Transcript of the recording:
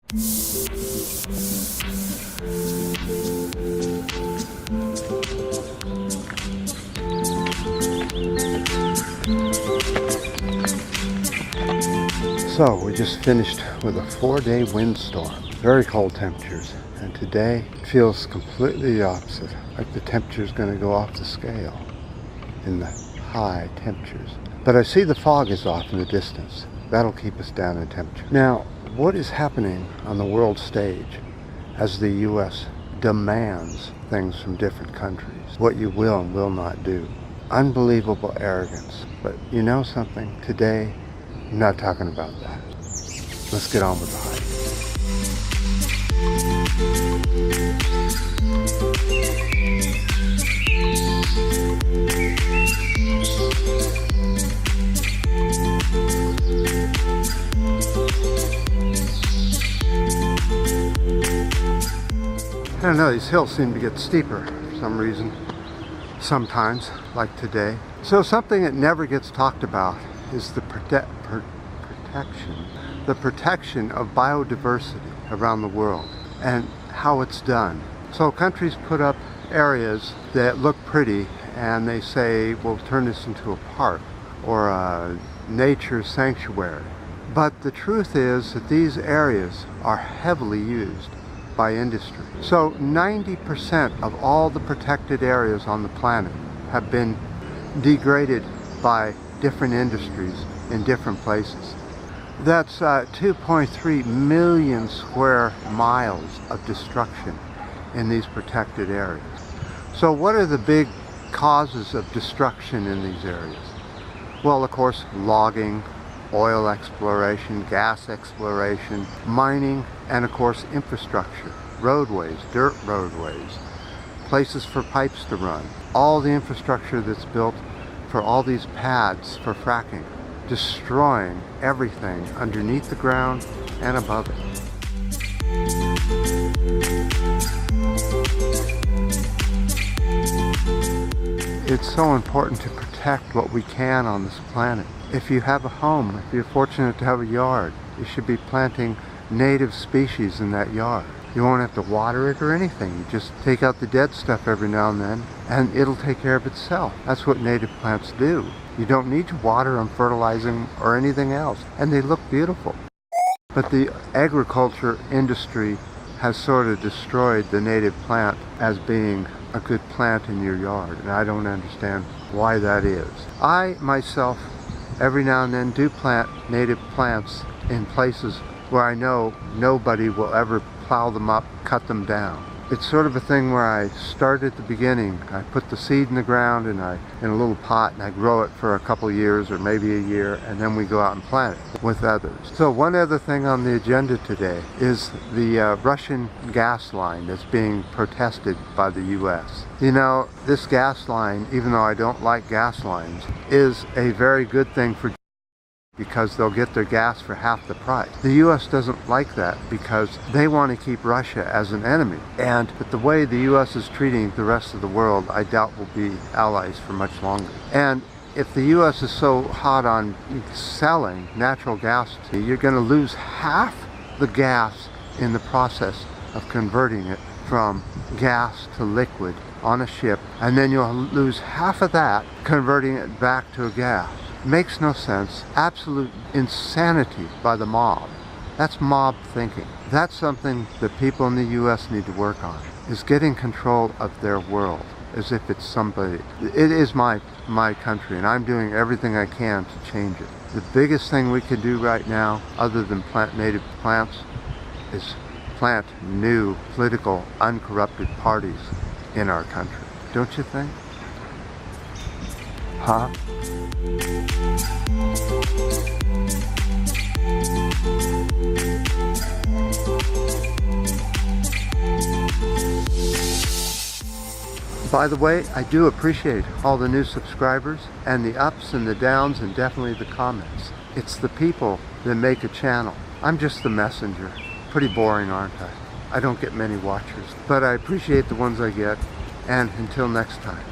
So we just finished with a 4-day windstorm, very cold temperatures, and today it feels completely the opposite, like the temperature's going to go off the scale in the high temperatures. But I see the fog is off in the distance. That'll keep us down in temperature. Now, what is happening on the world stage as the U.S. demands things from different countries, what you will and will not do? Unbelievable arrogance. But you know something? Today, I'm not talking about that. Let's get on with the hike. I don't know, these hills seem to get steeper for some reason, sometimes, like today. So something that never gets talked about is the protection of biodiversity around the world and how it's done. So countries put up areas that look pretty and they say, we'll turn this into a park or a nature sanctuary. But the truth is that these areas are heavily used by industry. So 90% of all the protected areas on the planet have been degraded by different industries in different places. That's 2.3 million square miles of destruction in these protected areas. So what are the big causes of destruction in these areas? Well, of course, logging, oil exploration, gas exploration, mining, and of course infrastructure, roadways, dirt roadways, places for pipes to run, all the infrastructure that's built for all these pads for fracking, destroying everything underneath the ground and above it. It's so important to protect what we can on this planet. If you have a home, if you're fortunate to have a yard, you should be planting native species in that yard. You won't have to water it or anything. You just take out the dead stuff every now and then, and it'll take care of itself. That's what native plants do. You don't need to water them, fertilize them, or anything else, and they look beautiful. But the agriculture industry has sort of destroyed the native plant as being a good plant in your yard, and I don't understand why that is. I, myself, every now and then do plant native plants in places where I know nobody will ever plow them up, cut them down. It's sort of a thing where I start at the beginning. I put the seed in the ground and in a little pot, and I grow it for a couple years or maybe a year, and then we go out and plant it with others. So one other thing on the agenda today is the Russian gas line that's being protested by the U.S. You know, this gas line, even though I don't like gas lines, is a very good thing for because they'll get their gas for half the price. The U.S. doesn't like that because they want to keep Russia as an enemy. But the way the U.S. is treating the rest of the world, I doubt will be allies for much longer. And if the U.S. is so hot on selling natural gas to you, you're going to lose half the gas in the process of converting it from gas to liquid on a ship, and then you'll lose half of that converting it back to a gas. Makes no sense. Absolute insanity by the mob. That's mob thinking. That's something that people in the U.S. need to work on, is getting control of their world as if it's somebody. It is my country, and I'm doing everything I can to change it. The biggest thing we can do right now, other than plant native plants, is plant new political, uncorrupted parties in our country. Don't you think? Huh? By the way, I do appreciate all the new subscribers and the ups and the downs and definitely the comments. It's the people that make a channel. I'm just the messenger. Pretty boring, aren't I? I don't get many watchers, but I appreciate the ones I get, and until next time.